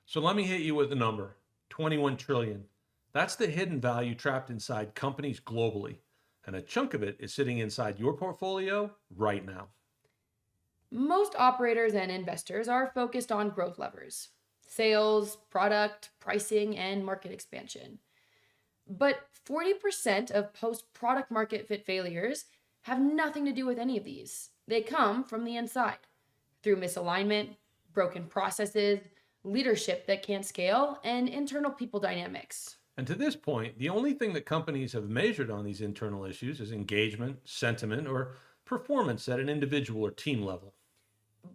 So let me hit you with the number 21 trillion. That's the hidden value trapped inside companies globally. And a chunk of it is sitting inside your portfolio right now. Most operators and investors are focused on growth levers: sales, product, pricing, and market expansion. But 40% of post product market fit failures have nothing to do with any of these. They come from the inside through misalignment, broken processes, leadership that can't scale, and internal people dynamics. And to this point, the only thing that companies have measured on these internal issues is engagement, sentiment, or performance at an individual or team level.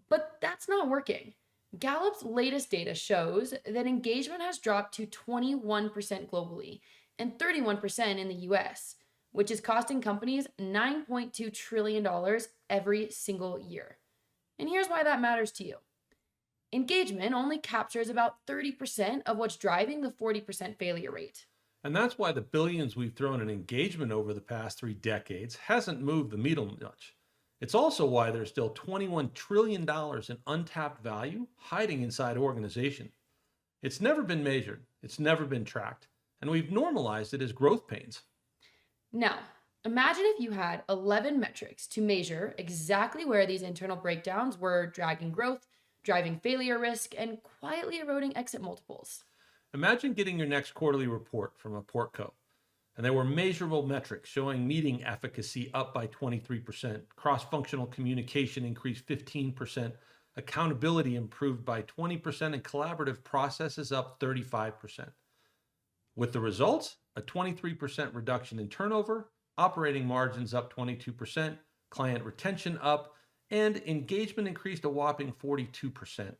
But that's not working. Gallup's latest data shows that engagement has dropped to 21% globally and 31% in the US, which is costing companies $9.2 trillion every single year. And here's why that matters to you. Engagement only captures about 30% of what's driving the 40% failure rate. And that's why the billions we've thrown in engagement over the past 3 decades hasn't moved the needle much. It's also why there's still $21 trillion in untapped value hiding inside organization. It's never been measured, it's never been tracked, and we've normalized it as growth pains. Now, imagine if you had 11 metrics to measure exactly where these internal breakdowns were dragging growth, driving failure risk, and quietly eroding exit multiples. Imagine getting your next quarterly report from a portco, and there were measurable metrics showing meeting efficacy up by 23%, cross-functional communication increased 15%, accountability improved by 20%, and collaborative processes up 35%. With the results, a 23% reduction in turnover, operating margins up 22%, client retention up, and engagement increased a whopping 42%.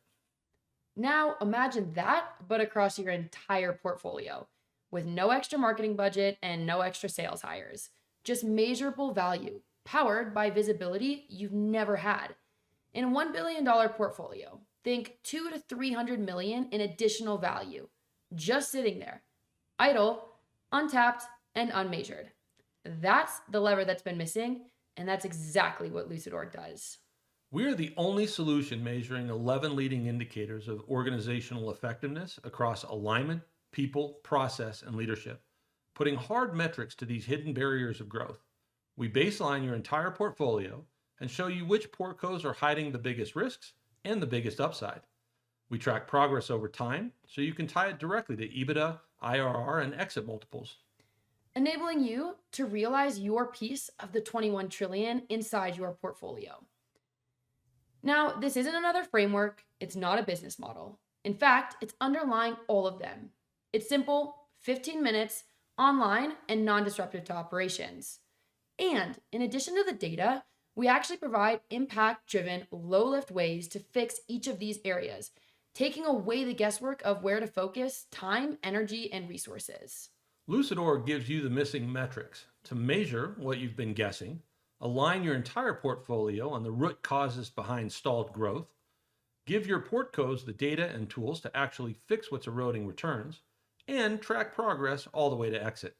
Now, imagine that, but across your entire portfolio, with no extra marketing budget and no extra sales hires. Just measurable value, powered by visibility you've never had. In a $1 billion portfolio, think 2 to 300 million in additional value, just sitting there, idle, untapped, and unmeasured. That's the lever that's been missing, and that's exactly what Lucidorg does. We are the only solution measuring 11 leading indicators of organizational effectiveness across alignment, people, process, and leadership, putting hard metrics to these hidden barriers of growth. We baseline your entire portfolio and show you which portcos are hiding the biggest risks and the biggest upside. We track progress over time so you can tie it directly to EBITDA, IRR, and exit multiples. Enabling you to realize your piece of the 21 trillion inside your portfolio. Now, this isn't another framework, it's not a business model. In fact, it's underlying all of them. It's simple, 15 minutes, online, and non disruptive to operations. And in addition to the data, we actually provide impact driven, low lift ways to fix each of these areas, taking away the guesswork of where to focus time, energy, and resources. Lucidor gives you the missing metrics to measure what you've been guessing, align your entire portfolio on the root causes behind stalled growth, give your portcos the data and tools to actually fix what's eroding returns, and track progress all the way to exit.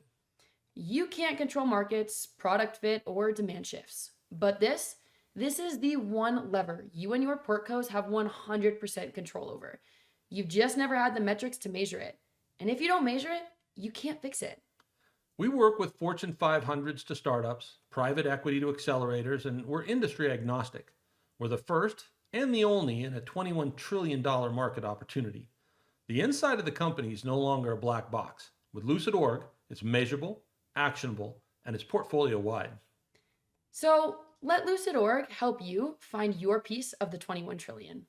You can't control markets, product fit, or demand shifts. But this is the one lever you and your portcos have 100% control over. You've just never had the metrics to measure it. And if you don't measure it, you can't fix it. We work with Fortune 500s to startups, private equity to accelerators, and we're industry agnostic. We're the first and the only in a $21 trillion market opportunity. The inside of the company is no longer a black box. With Lucid.org, it's measurable, actionable, and it's portfolio wide. So let Lucidorg help you find your piece of the 21 trillion.